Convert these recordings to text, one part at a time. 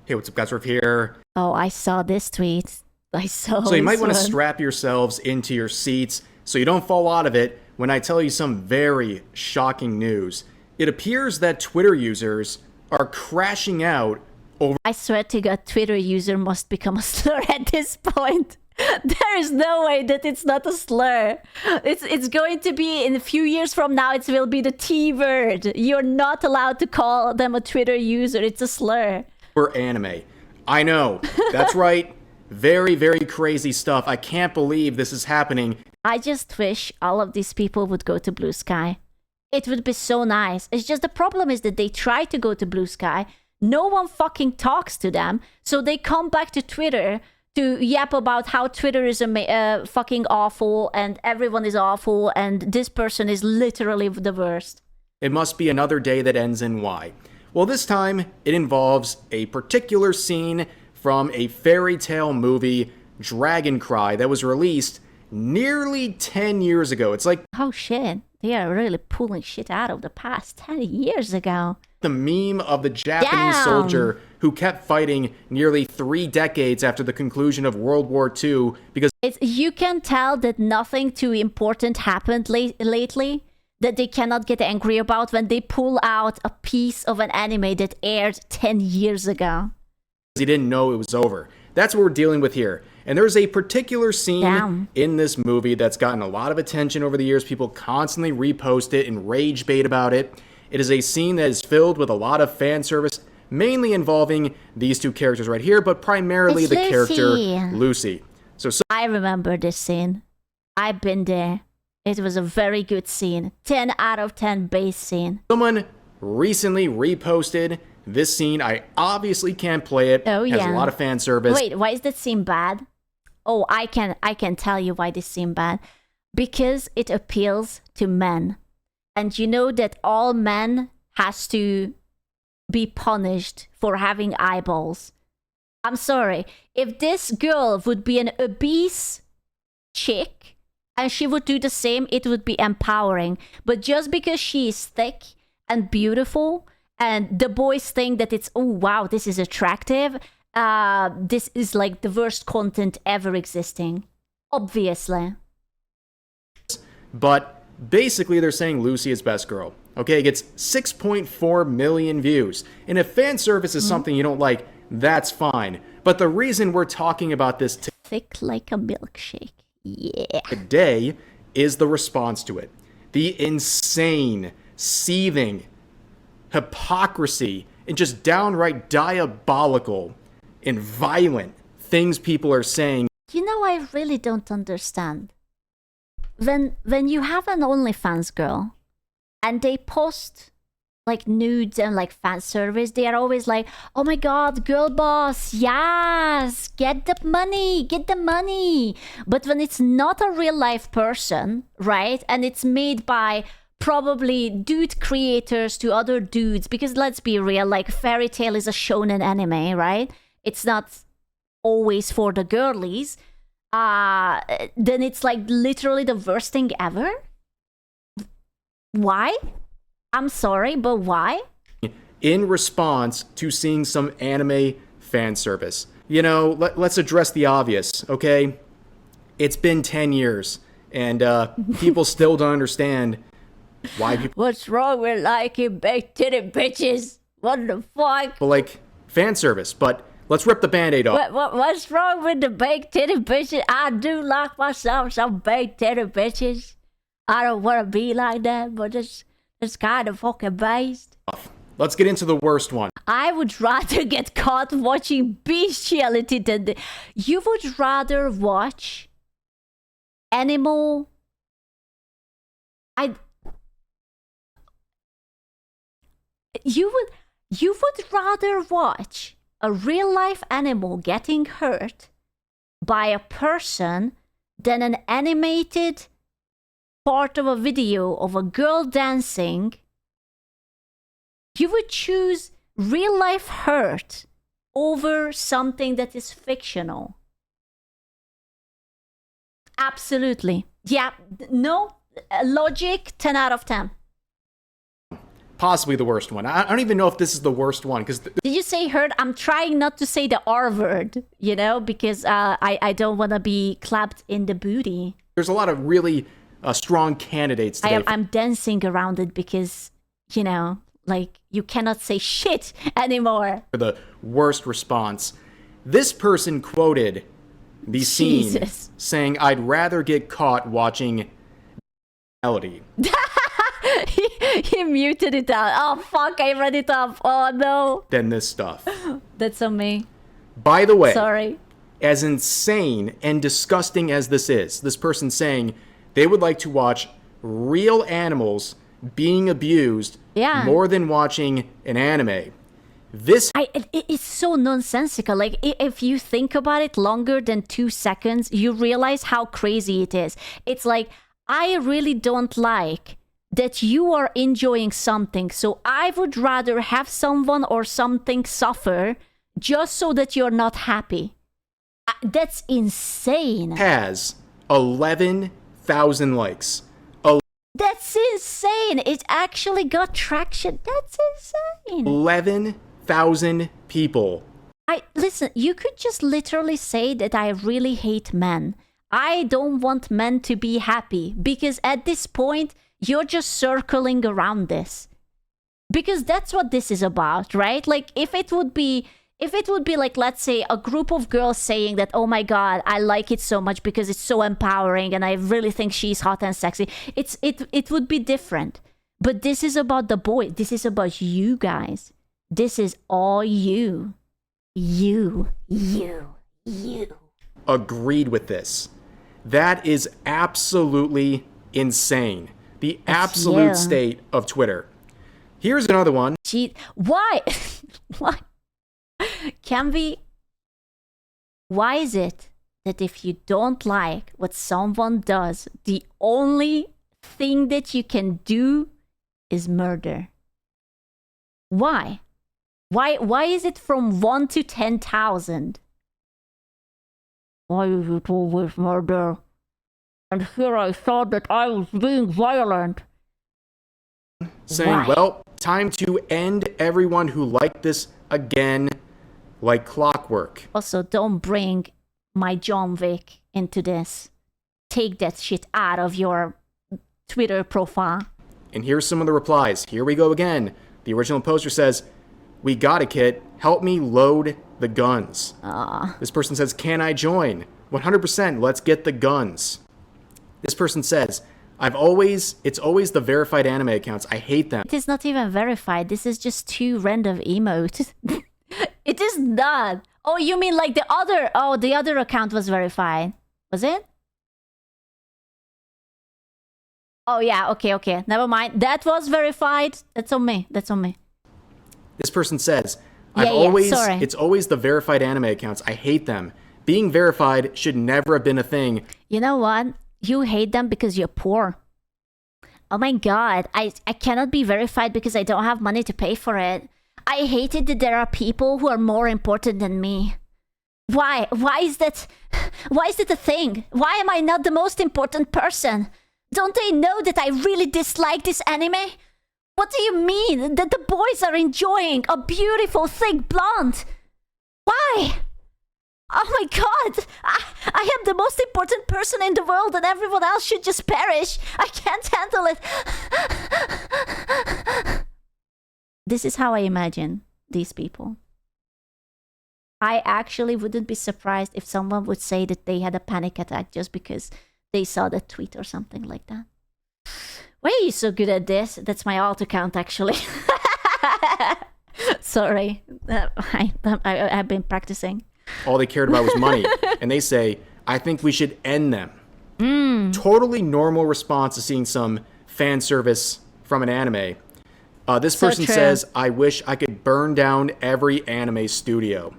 Hey, what's up, guys? We're here. Oh, I saw this tweet. So you might want to strap yourselves into your seats so you don't fall out of it when I tell you some very shocking news. It appears that Twitter users are crashing out over... I swear to God, Twitter user must become a slur at this point. There is no way that it's not a slur. It's going to be, in a few years from now, it will be the T word. You're not allowed to call them a Twitter user. It's a slur. Anime. I know. That's right. Very, very crazy stuff. I can't believe this is happening. I just wish all of these people would go to Blue Sky. It would be so nice. It's just the problem is that they try to go to Blue Sky. No one fucking talks to them. So they come back to Twitter to yap about how Twitter is fucking awful and everyone is awful and this person is literally the worst. It must be another day that ends in Y. Well, this time it involves a particular scene from a fairy tale movie, Dragon Cry, that was released nearly 10 years ago. It's like... Oh shit, they are really pulling shit out of the past 10 years ago. The meme of the Japanese soldier who kept fighting nearly 3 decades after the conclusion of World War II because... You can tell that nothing too important happened lately that they cannot get angry about when they pull out a piece of an anime that aired 10 years ago. He didn't know it was over. That's what we're dealing with here. And there's a particular scene in this movie that's gotten a lot of attention over the years. People constantly repost it and rage bait about it. It is a scene that is filled with a lot of fan service, mainly involving these two characters right here, but primarily it's the Lucy. Character Lucy. So I remember this scene. I've been there. It was a very good scene. 10 out of 10 base scene. Someone recently reposted this scene. I obviously can't play it. Oh, yeah. It has a lot of fan service. Wait, why is that scene bad? Oh, I can tell you why this scene bad. Because it appeals to men. And you know that all men has to be punished for having eyeballs. I'm sorry. If this girl would be an obese chick and she would do the same, it would be empowering. But just because she is thick and beautiful and the boys think that it's, oh wow, this is attractive, this is like the worst content ever existing. Obviously. But basically they're saying Lucy is best girl. Okay, it gets 6.4 million views. And if fan service is something you don't like, that's fine. But the reason we're talking about this thick like a milkshake. Yeah. Today is the response to it. The insane, seething hypocrisy and just downright diabolical and violent things people are saying. You know, I really don't understand. When you have an OnlyFans girl and they post like nudes and like fan service, they are always like, oh my god, girl boss, yes, get the money. But when it's not a real life person, right, and it's made by probably dude creators to other dudes, because let's be real, like Fairy Tail is a shonen anime, right? It's not always for the girlies. Then it's like literally the worst thing ever. Why? I'm sorry, but why? In response to seeing some anime fan service. You know, let's address the obvious, okay? It's been 10 years, and people still don't understand why people... What's wrong with liking big titty bitches? What the fuck? But like, fan service, but let's rip the Band-Aid off. What's wrong with the big titty bitches? I do like myself some big titty bitches. I don't want to be like that, but it's kind of fucking based. Let's get into the worst one. I would rather get caught watching bestiality than you would rather watch animal... You would rather watch a real life animal getting hurt by a person than an animated part of a video of a girl dancing. You would choose real life hurt over something that is fictional. Absolutely. Yeah, no, logic, 10 out of 10. possibly the worst one. I don't even know if this is the worst one because Did you say heard? I'm trying not to say the R word, you know, because I don't want to be clapped in the booty. there's a lot of really strong candidates today. I'm dancing around it because, you know, like you cannot say shit anymore. For the worst response. This person quoted the scene Jesus. saying, "I'd rather get caught watching reality." He muted it out. Oh, fuck, I read it up. Oh, no. Than this stuff. That's on me. By the way, Sorry. as insane and disgusting as this is, this person saying they would like to watch real animals being abused more than watching an anime. It's so nonsensical. Like, if you think about it longer than 2 seconds, you realize how crazy it is. It's like, I really don't like that you are enjoying something, so I would rather have someone or something suffer just so that you're not happy. That's insane. Has 11,000 likes. That's insane. It actually got traction. That's insane. 11,000 people. Listen, you could just literally say that I really hate men. I don't want men to be happy, because at this point, you're just circling around this. Because that's what this is about, right? Like, if it would be like, let's say, a group of girls saying that, oh my god, I like it so much because it's so empowering and I really think she's hot and sexy, it would be different. But this is about the boy. This is about you guys. This is all you. You. Agreed with this. That is absolutely insane. The absolute state of Twitter. Here's another one. Why? Why? Why is it that if you don't like what someone does, the only thing that you can do is murder? Why? Why is it from 1 to 10,000? Why is it always murder? And here I thought that I was being violent. Saying, well, time to end everyone who liked this again like clockwork. Also, don't bring my John Wick into this. Take that shit out of your Twitter profile. And here's some of the replies. Here we go again. The original poster says, "We got it, kid. Help me load the guns." This person says, "Can I join?" 100%, let's get the guns. This person says, it's always the verified anime accounts. I hate them. It is not even verified. This is just 2 random emotes. It is not. Oh, you mean like the other account was verified. Was it? Oh yeah, okay. Never mind. That was verified. That's on me. This person says, sorry. It's always the verified anime accounts. I hate them. Being verified should never have been a thing. You know what? You hate them because you're poor. Oh my god, I cannot be verified because I don't have money to pay for it. I hate it that there are people who are more important than me. Why? Why is that a thing? Why am I not the most important person? Don't they know that I really dislike this anime? What do you mean? That the boys are enjoying a beautiful, thick blonde? Why? Oh my god! I am the most important person in the world and everyone else should just perish. I can't handle it. This is how I imagine these people. I actually wouldn't be surprised if someone would say that they had a panic attack just because they saw that tweet or something like that. Why are you so good at this? That's my alt account, actually. Sorry. I've been practicing. All they cared about was money. And they say, I think we should end them. Totally normal response to seeing some fan service from an anime. This person says, I wish I could burn down every anime studio.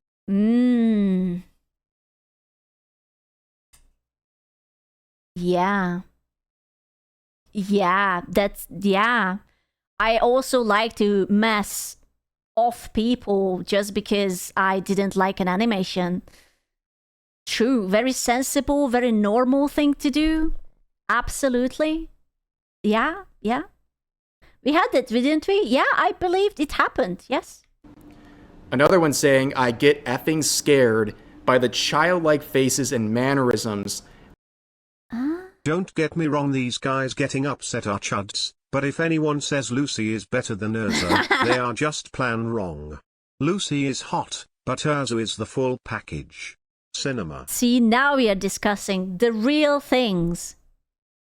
Yeah. I also like to mess off people just because I didn't like an animation. True. Very sensible, very normal thing to do. Absolutely. Yeah. We had it, didn't we? Yeah, I believed it happened. Yes. Another one saying, I get effing scared by the childlike faces and mannerisms. Don't get me wrong, these guys getting upset are chuds, but if anyone says Lucy is better than Urza, they are just plain wrong. Lucy is hot, but Urza is the full package. Cinema. See, now we are discussing the real things.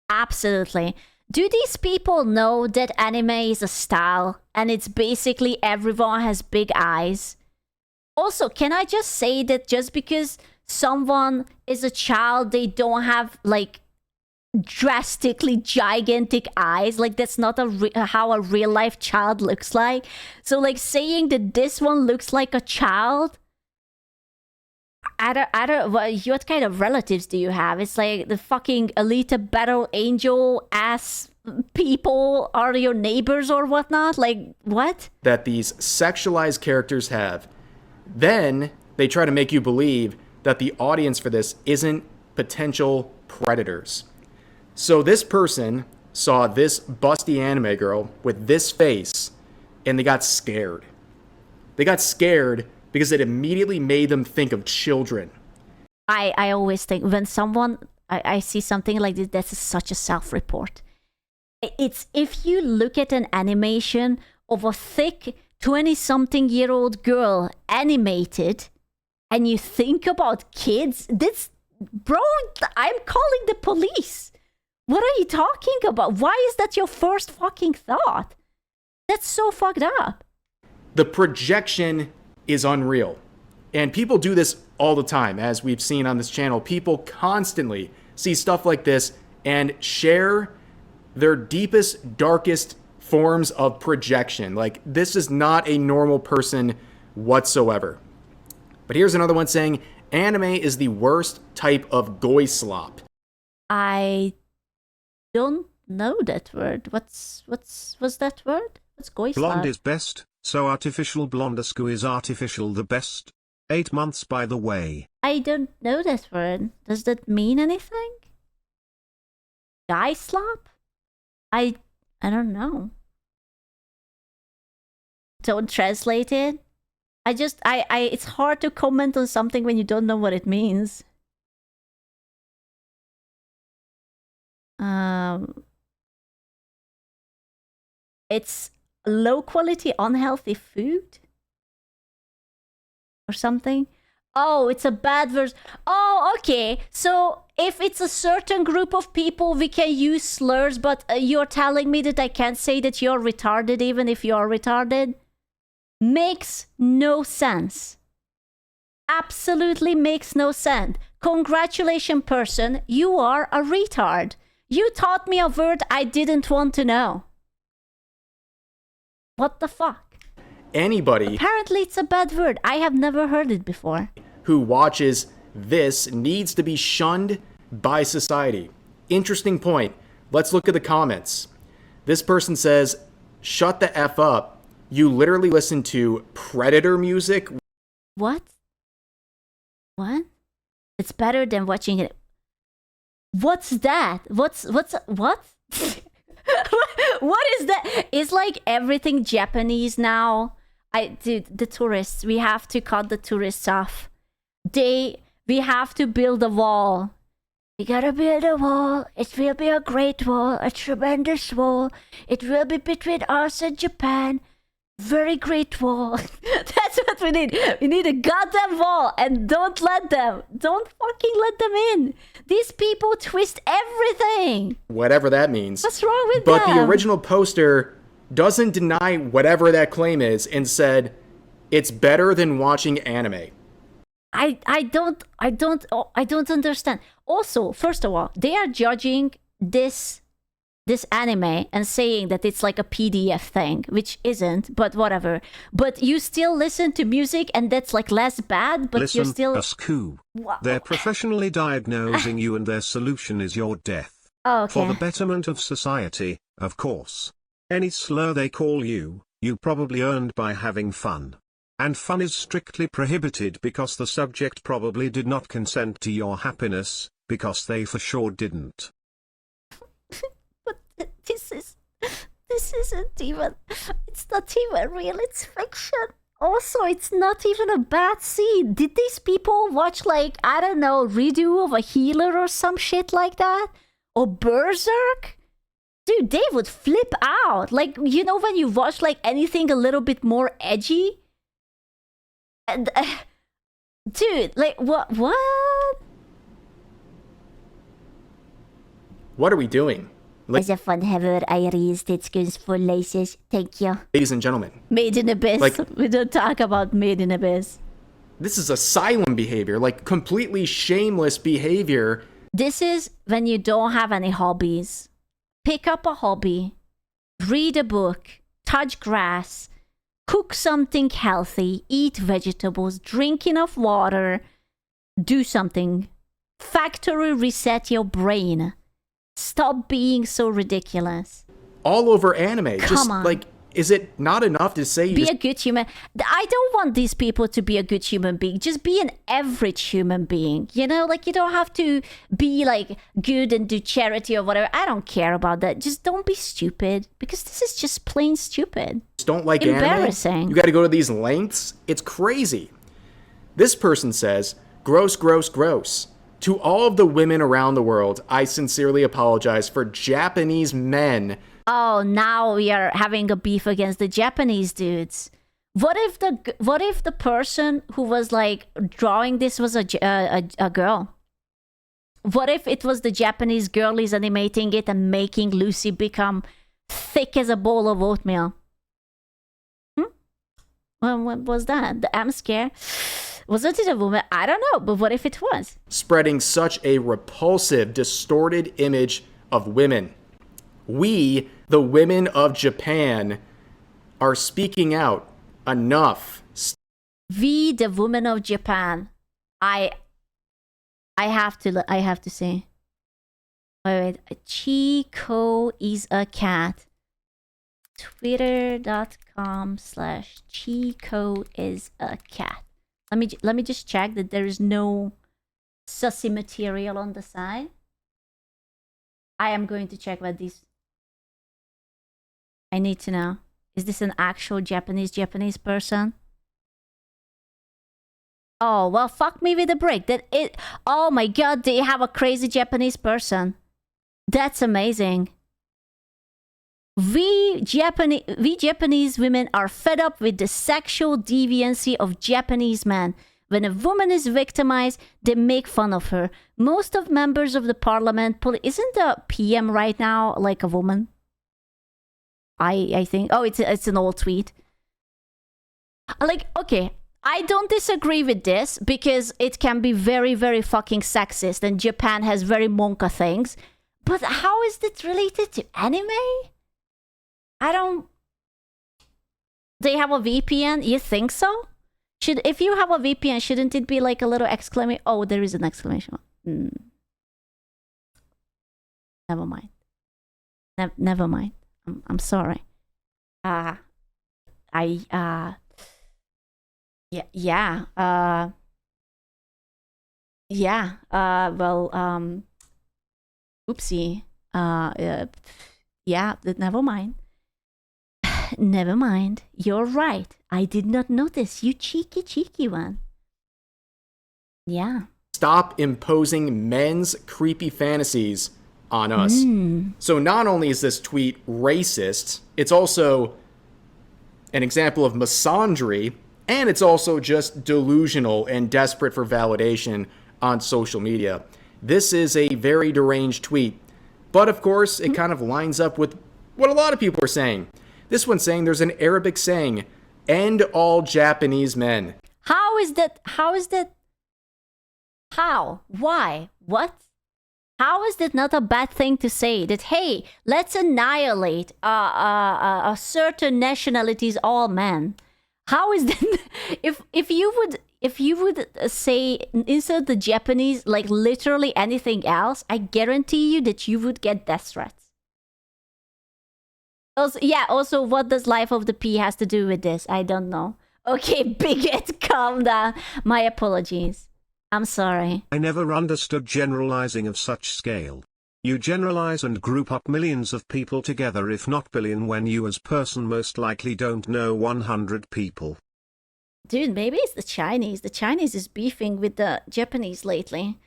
Absolutely. Do these people know that anime is a style and it's basically everyone has big eyes? Also, can I just say that just because someone is a child, they don't have like drastically gigantic eyes? Like that's not how a real life child looks like. So like saying that this one looks like a child, I don't what kind of relatives do you have? It's like the fucking Alita Battle Angel ass people are your neighbors or whatnot? Like what? That these sexualized characters have. Then they try to make you believe that the audience for this isn't potential predators. So this person saw this busty anime girl with this face and they got scared. They got scared because it immediately made them think of children. I always think when someone, I see something like this, that's such a self-report. It's if you look at an animation of a thick 20-something-year-old girl animated and you think about kids, this, bro, I'm calling the police. What are you talking about? Why is that your first fucking thought? That's so fucked up. The projection is unreal. And people do this all the time, as we've seen on this channel. People constantly see stuff like this and share their deepest, darkest forms of projection. Like, this is not a normal person whatsoever. But here's another one saying, anime is the worst type of goy slop. I don't know that word. What's that word? What's goy slop? Blonde is best, so artificial blondesque is artificial the best. 8 months by the way. I don't know that word. Does that mean anything? Guy slop? I don't know. Don't translate it. It's hard to comment on something when you don't know what it means. It's low quality, unhealthy food or something. Oh, it's a bad verse. Oh, okay. So if it's a certain group of people, we can use slurs, but you're telling me that I can't say that you're retarded even if you're retarded? Makes no sense. Absolutely makes no sense. Congratulations, person. You are a retard. You taught me a word I didn't want to know. What the fuck? Anybody Apparently it's a bad word. I have never heard it before. who watches this needs to be shunned by society. Interesting point. Let's look at the comments. This person says, shut the F up. You literally listen to Predator music. What? What? It's better than watching it. What's that? What? What is that? It's like everything Japanese now. Dude, the tourists, we have to cut the tourists off. We have to build a wall. We gotta build a wall. It will be a great wall, a tremendous wall. It will be between us and Japan. Very great wall. That's what we need. We need a goddamn wall, and don't fucking let them in. These people twist everything. Whatever that means. What's wrong with But them? the original poster doesn't deny whatever that claim is and said it's better than watching anime. I don't understand. Also, first of all, they are judging this anime and saying that it's like a PDF thing, which isn't, but whatever. But you still listen to music and that's like less bad, but Listen, you're still... Asku. Wow. They're professionally diagnosing you and their solution is your death. Oh, okay. For the betterment of society, of course. Any slur they call you, you probably earned by having fun. And fun is strictly prohibited because the subject probably did not consent to your happiness, because they for sure didn't. But this This isn't even, it's not even real, it's fiction. Also, it's not even a bad scene. Did these people watch, like, I don't know, redo of a healer or some shit like that? Or Berserk? Dude, they would flip out. Like, you know when you watch, like, anything a little bit more edgy? And, dude, like, what? What are we doing? As a fun haver, I raised its guns for laces. Thank you. Ladies and gentlemen. Made in Abyss. Like, we don't talk about Made in Abyss. This is asylum behavior, like completely shameless behavior. This is when you don't have any hobbies. Pick up a hobby, read a book, touch grass, cook something healthy, eat vegetables, drink enough water, do something. Factory reset your brain. Stop being so ridiculous. All over anime. Come Just on. like, is it not enough to say you Be just a good human. I don't want these people to be a good human being. Just be an average human being. You know, like you don't have to be like good and do charity or whatever. I don't care about that. Just don't be stupid because this is just plain stupid. don't like Embarrassing. anime? You got to go to these lengths? It's crazy. This person says, gross, gross, gross. To all of the women around the world, I sincerely apologize for Japanese men. Oh, now we are having a beef against the Japanese dudes. What if the person who was like drawing this was a girl? What if it was the Japanese girlies animating it and making Lucy become thick as a bowl of oatmeal? Well, what was that? I'm scared. Wasn't it a woman? I don't know, but what if it was? Spreading such a repulsive, distorted image of women. We, the women of Japan, are speaking out enough. We, the women of Japan. I have to say. Wait. Chico is a cat. Twitter.com/Chico is a cat. Let me just check that there is no sussy material on the side. I am going to check what these. I need to know. Is this an actual Japanese person? Oh, well, fuck me with a break. Oh my god, they have a crazy Japanese person. That's amazing. We Japanese women are fed up with the sexual deviancy of Japanese men. When a woman is victimized, they make fun of her. Most of members of the parliament, isn't the PM right now like a woman? I think. Oh, it's an old tweet. Like, okay, I don't disagree with this because it can be very, very fucking sexist and Japan has very monka things. But how is it related to anime? They have a VPN? You think so? If you have a VPN, shouldn't it be like a little exclamation? Oh, there is an exclamation. Never mind. Never mind. I'm sorry. Yeah. Oopsie. Yeah, never mind. Never mind. You're right. I did not notice. You cheeky one. Yeah. Stop imposing men's creepy fantasies on us. So not only is this tweet racist, it's also an example of misandry, and it's also just delusional and desperate for validation on social media. This is a very deranged tweet. But of course, it kind of lines up with what a lot of people are saying. This one's saying there's an Arabic saying, end all Japanese men. How is that? How? Why? What? How is that not a bad thing to say? That, hey, let's annihilate a certain nationalities, all men. How is that? If you would say instead of the Japanese, like literally anything else, I guarantee you that you would get death threats. Also, what does Life of the P has to do with this? I don't know. Okay, bigot, calm down. My apologies. I'm sorry. I never understood generalizing of such scale. You generalize and group up millions of people together, if not billion, when you as person most likely don't know 100 people. Dude, maybe it's the Chinese. The Chinese is beefing with the Japanese lately.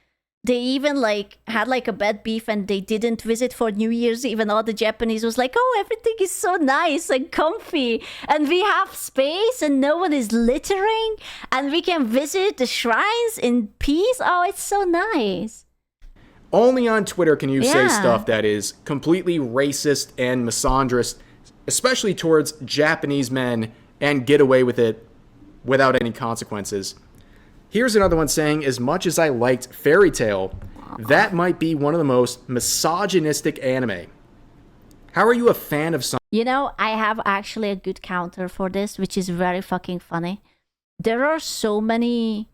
They even had a bad beef and they didn't visit for New Year's, even though the Japanese was like, oh, everything is so nice and comfy and we have space and no one is littering and we can visit the shrines in peace. Oh, it's so nice. Only on Twitter can you say stuff that is completely racist and misandrist, especially towards Japanese men, and get away with it without any consequences. Here's another one saying, as much as I liked Fairy Tail, that might be one of the most misogynistic anime. How are you a fan of something? You know, I have actually a good counter for this, which is very fucking funny. There are so many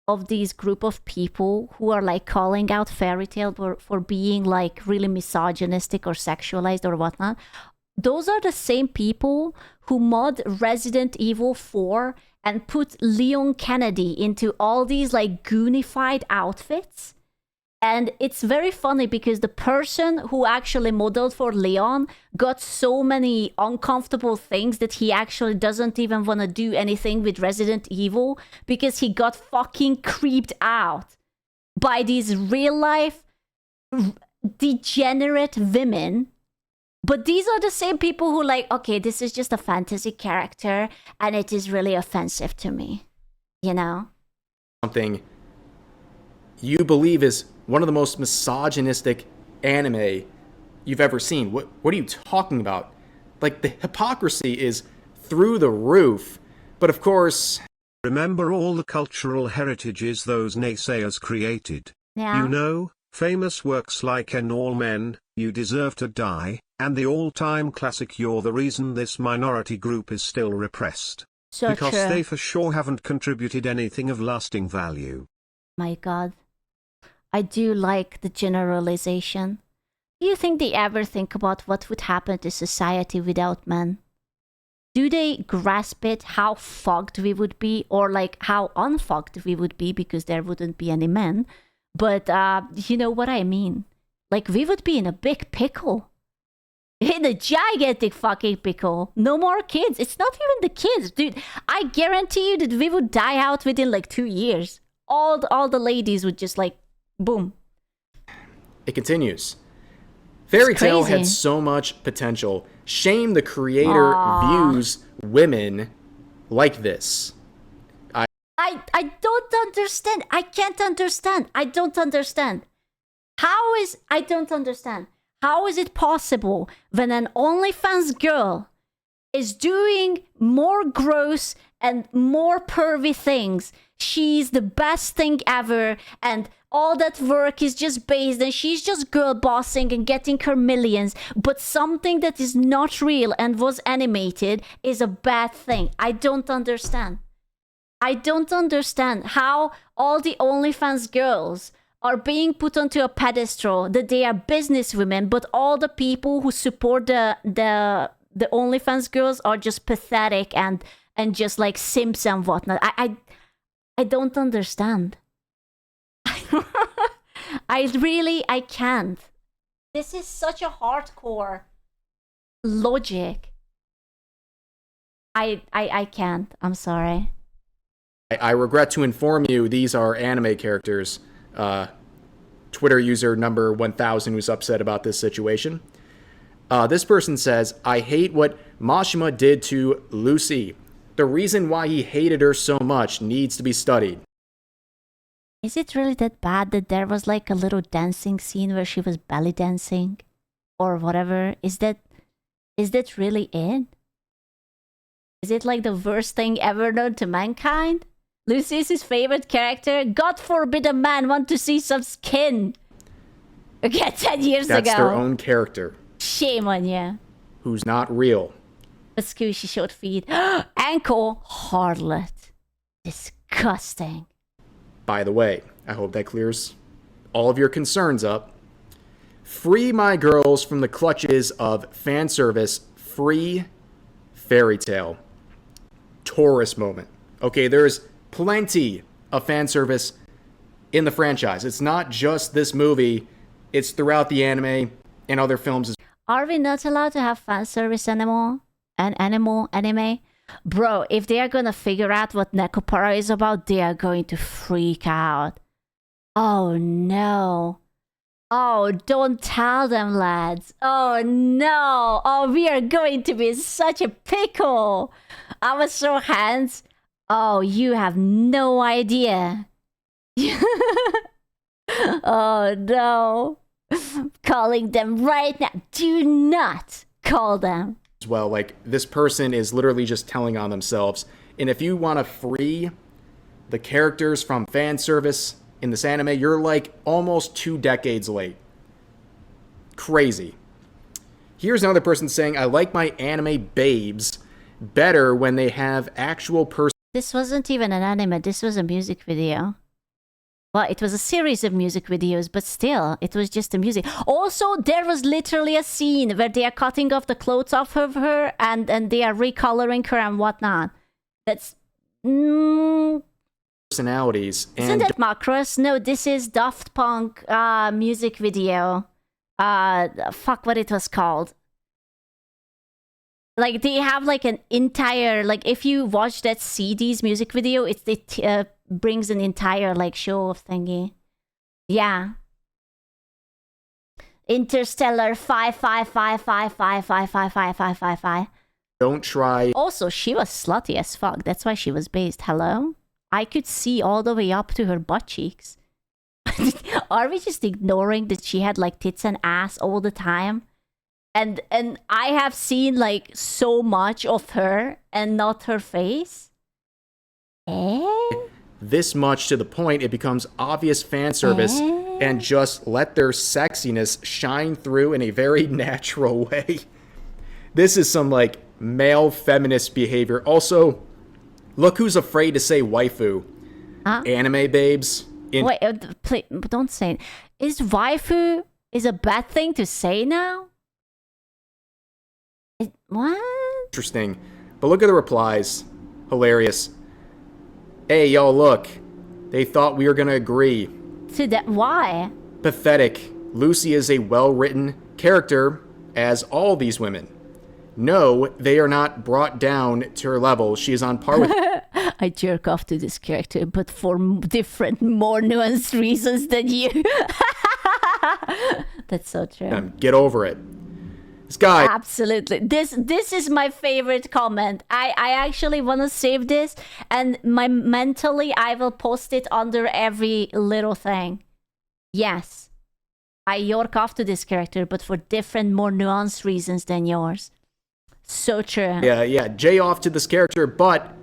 of these group of people who are calling out Fairy Tail for being really misogynistic or sexualized or whatnot. Those are the same people who mod Resident Evil 4 and put Leon Kennedy into all these goonified outfits. And it's very funny because the person who actually modeled for Leon got so many uncomfortable things that he actually doesn't even want to do anything with Resident Evil because he got fucking creeped out by these real life degenerate women. But these are the same people who okay, this is just a fantasy character and it is really offensive to me, you know? Something you believe is one of the most misogynistic anime you've ever seen. What are you talking about? The hypocrisy is through the roof. But of course... Remember all the cultural heritages those naysayers created. Yeah. You know, famous works like And All Men, You Deserve to Die, and the all-time classic You're the Reason This Minority Group Is Still Repressed. So because true. they for sure haven't contributed anything of lasting value. My God. I do like the generalization. Do you think they ever think about what would happen to society without men? Do they grasp it, how fucked we would be, or how unfucked we would be because there wouldn't be any men? But you know what I mean. We would be in a big pickle. In a gigantic fucking pickle. No more kids. It's not even the kids, dude. I guarantee you that we would die out within 2 years. All the ladies would just boom. It continues. Fairy Tail had so much potential. Shame the creator views women like this. I don't understand. I can't understand. I don't understand. I don't understand. How is it possible when an OnlyFans girl is doing more gross and more pervy things? She's the best thing ever, and all that work is just based, and she's just girl bossing and getting her millions. But something that is not real and was animated is a bad thing. I don't understand. I don't understand how all the OnlyFans girls are being put onto a pedestal, that they are businesswomen, but all the people who support the OnlyFans girls are just pathetic and just simps and whatnot. I don't understand. I can't. This is such a hardcore logic. I can't. I'm sorry. I regret to inform you, these are anime characters. Twitter user number 1000 who's upset about this situation. This person says, I hate what Mashima did to Lucy. The reason why he hated her so much needs to be studied. Is it really that bad that there was a little dancing scene where she was belly dancing? Or whatever? Is that really it? Is it the worst thing ever known to mankind? Lucy is his favorite character. God forbid a man want to see some skin. Okay, 10 years ago. That's their own character. Shame on you. Who's not real. A squishy short feet. Ankle harlot. Disgusting. By the way, I hope that clears all of your concerns up. Free my girls from the clutches of fan service. Free Fairy Tail. Taurus moment. Okay, there's plenty of fan service in the franchise. It's not just this movie It's throughout the anime and other films as Are we not allowed to have fan service anymore? Anime? Bro, if they are gonna figure out what Nekopara is about, they are going to freak out. Oh no. Oh, don't tell them, lads. Oh no. Oh, we are going to be in such a pickle. I was so hands. Oh, you have no idea. Oh no. Calling them right now. Do not call them. well. Like, this person is literally just telling on themselves. And if you want to free the characters from fan service in this anime, you're like almost 2 decades late. Crazy. Here's another person saying, I like my anime babes better when they have actual This wasn't even an anime, this was a music video. Well, it was a series of music videos, but still, it was just a music. Also, there was literally a scene where they are cutting off the clothes off of her and they are recoloring her and whatnot. That's... personalities. Isn't that Macross? No, this is Daft Punk music video. Fuck what it was called. Like, they have like an entire, like, if you watch that CD's music video, it brings an entire like show of thingy. Yeah. Interstellar 55555555555. Don't try. Also, she was slutty as fuck. That's why she was based. Hello? I could see all the way up to her butt cheeks. Are we just ignoring that she had like tits and ass all the time? And I have seen like so much of her and not her face. This much to the point it becomes obvious fan service and just let their sexiness shine through in a very natural way. This is some like male feminist behavior. Also, look who's afraid to say waifu. Anime babes. Wait, please, don't say it. Is waifu is a bad thing to say now? What? Interesting. But look at the replies. Hilarious. Hey, y'all, look. They thought we were gonna agree. To that? Why? Pathetic. Lucy is a well-written character, as all these women. No, they are not brought down to her level. She is on par with... I jerk off to this character, but for different, more nuanced reasons than you. That's so true. Get over it. This guy... Absolutely. This is my favorite comment. I actually want to save this, and mentally I will post it under every little thing. Yes. I york off to this character, but for different, more nuanced reasons than yours. So true. Yeah. Jay off to this character, but...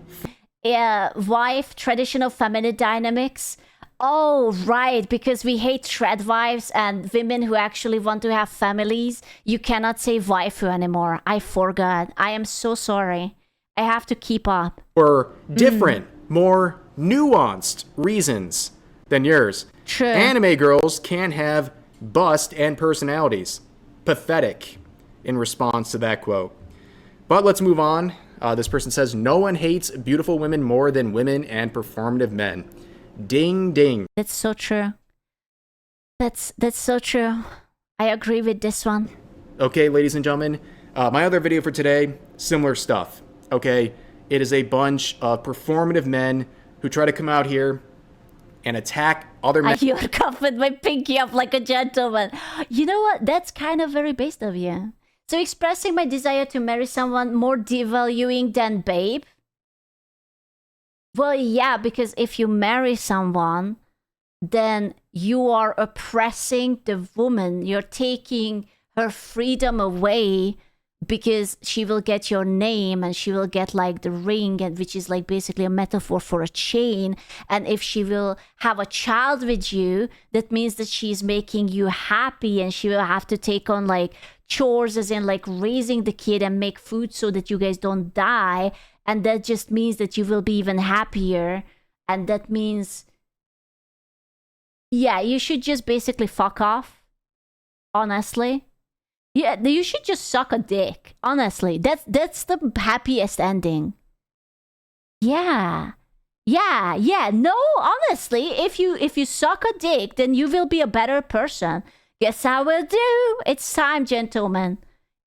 wife, traditional feminine dynamics. Oh, right, because we hate thread wives and women who actually want to have families. You cannot say waifu anymore. I forgot. I am so sorry. I have to keep up. For different, more nuanced reasons than yours. True. Anime girls can have bust and personalities. Pathetic in response to that quote. But let's move on. This person says, no one hates beautiful women more than women and performative men. Ding, ding. That's so true. That's so true. I agree with this one. Okay, ladies and gentlemen, my other video for today, similar stuff. Okay, it is a bunch of performative men who try to come out here and attack other men. You're cuffed with my pinky up like a gentleman. You know what? That's kind of very based of you. So expressing my desire to marry someone more devaluing than babe? Well, yeah, because if you marry someone, then you are oppressing the woman. You're taking her freedom away because she will get your name and she will get like the ring, and which is like basically a metaphor for a chain. And if she will have a child with you, that means that she's making you happy, and she will have to take on like chores, as in like raising the kid and make food so that you guys don't die. And that just means that you will be even happier. And that means, yeah, you should just basically fuck off. Honestly. Yeah, you should just suck a dick. Honestly. That's the happiest ending. Yeah. No, honestly, if you suck a dick, then you will be a better person. Yes, I will do. It's time, gentlemen.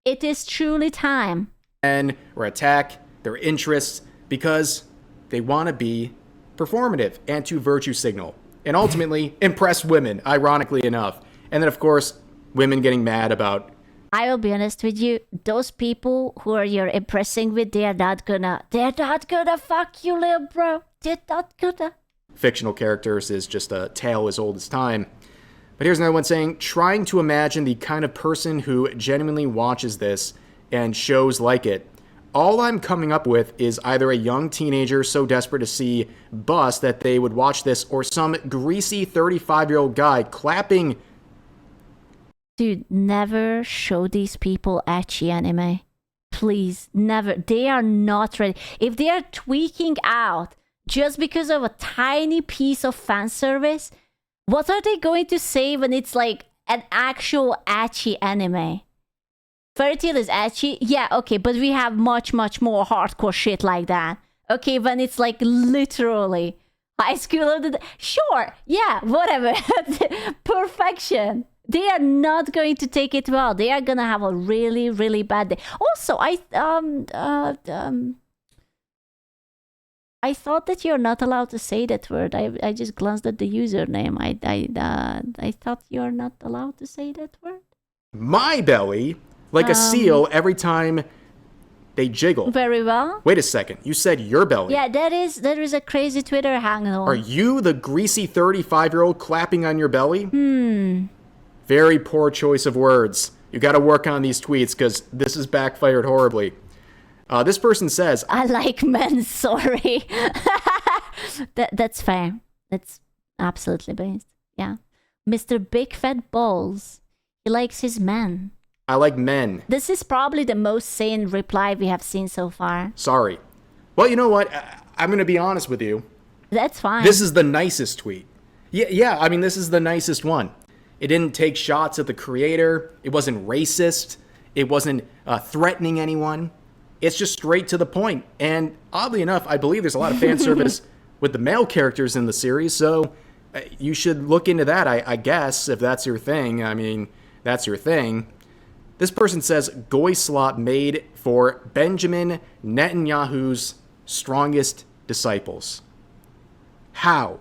It is truly time. Or attack their interests because they want to be performative and to virtue signal and ultimately impress women, ironically enough. And then, of course, women getting mad about. I will be honest with you. Those people who you're impressing with, they're not gonna fuck you, little bro. They're not gonna. Fictional characters is just a tale as old as time. But here's another one saying, trying to imagine the kind of person who genuinely watches this and shows like it. All I'm coming up with is either a young teenager so desperate to see bust that they would watch this, or some greasy 35-year-old guy clapping. Dude, never show these people ecchi anime. Please, never. They are not ready. If they are tweaking out just because of a tiny piece of fan service, what are they going to say when it's like an actual ecchi anime? Fairy Tail is ecchi? Yeah, okay, but we have much, much more hardcore shit like that. Okay, when it's like literally High School of the... Sure, yeah, whatever. Perfection. They are not going to take it well. They are gonna have a really, really bad day. Also, I thought that you're not allowed to say that word. I just glanced at the username. I thought you're not allowed to say that word. My belly, like a seal every time they jiggle. Very well. Wait a second, you said your belly. Yeah, there is a crazy Twitter handle. Are you the greasy 35-year-old clapping on your belly? Very poor choice of words. You gotta work on these tweets because this has backfired horribly. This person says, I like men, sorry. That's fair. That's absolutely based. Yeah. Mr. Big Fat Balls. He likes his men. I like men. This is probably the most sane reply we have seen so far. Sorry. Well, you know what? I'm gonna be honest with you. That's fine. This is the nicest tweet. Yeah, I mean, this is the nicest one. It didn't take shots at the creator. It wasn't racist. It wasn't threatening anyone. It's just straight to the point. And oddly enough, I believe there's a lot of fan service with the male characters in the series. So you should look into that, I guess, if that's your thing. I mean, that's your thing. This person says, Goy slop made for Benjamin Netanyahu's strongest disciples. How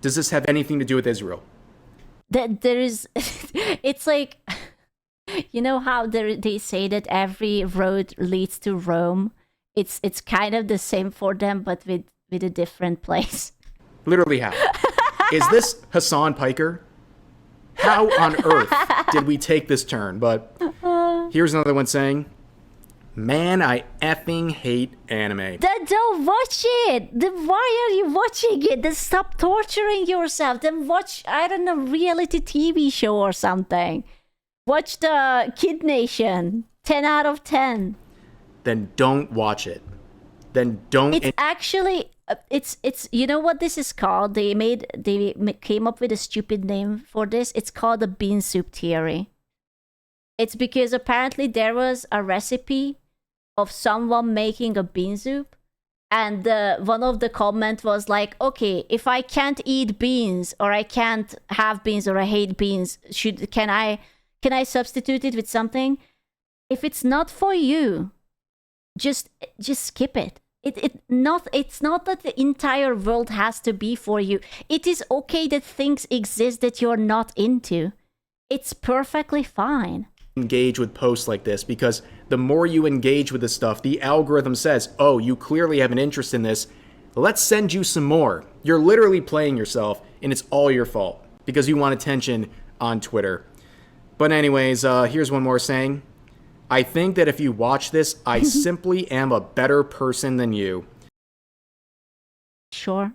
does this have anything to do with Israel? There is, it's like, you know how they say that every road leads to Rome? It's kind of the same for them, but with a different place. Literally how? Is this Hassan Piker? How on earth did we take this turn? But here's another one saying, man, I effing hate anime. Then don't watch it. Then why are you watching it? Then stop torturing yourself. Then watch, I don't know, reality TV show or something. Watch the Kid Nation. 10 out of 10. Then don't watch it. Then don't. It's actually, it's you know what this is called? They came up with a stupid name for this. It's called the bean soup theory. It's because apparently there was a recipe of someone making a bean soup, and one of the comment was like, okay, if I can't eat beans, or I can't have beans, or I hate beans, can I substitute it with something? If it's not for you, just skip it. It's not that the entire world has to be for you. It is okay that things exist that you're not into. It's perfectly fine. Engage with posts like this, because the more you engage with this stuff, the algorithm says, oh, you clearly have an interest in this. Let's send you some more. You're literally playing yourself, and it's all your fault because you want attention on Twitter. But anyways, here's one more saying, I think that if you watch this, I simply am a better person than you. Sure.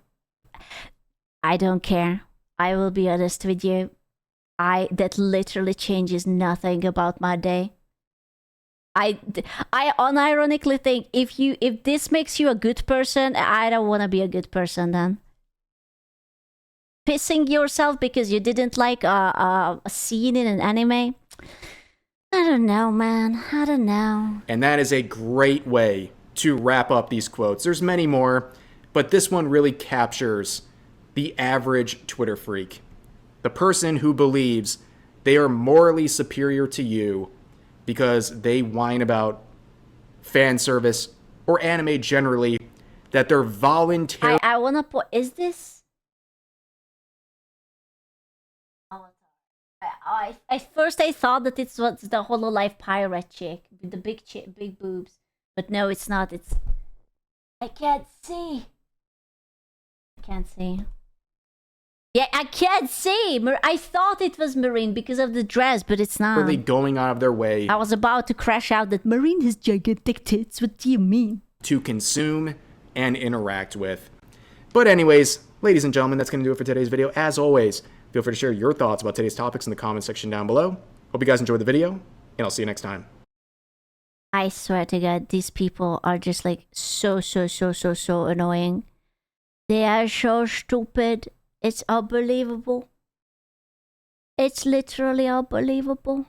I don't care. I will be honest with you. That literally changes nothing about my day. I unironically think if this makes you a good person, I don't want to be a good person then. Pissing yourself because you didn't like a scene in an anime? I don't know, man. I don't know. And that is a great way to wrap up these quotes. There's many more, but this one really captures the average Twitter freak. The person who believes they are morally superior to you because they whine about fan service or anime generally, that they're voluntarily... I wanna put... Is this... At first I thought that it was the Hololive pirate chick with the big boobs. But no, it's not. It's... I can't see. Yeah, I can't see. I thought it was Marine because of the dress, but it's not. Really going out of their way. I was about to crash out that Marine has gigantic tits. What do you mean? To consume and interact with. But anyways, ladies and gentlemen, that's going to do it for today's video. As always, feel free to share your thoughts about today's topics in the comment section down below. Hope you guys enjoyed the video, and I'll see you next time. I swear to God, these people are just like so annoying. They are so stupid. It's unbelievable. It's literally unbelievable.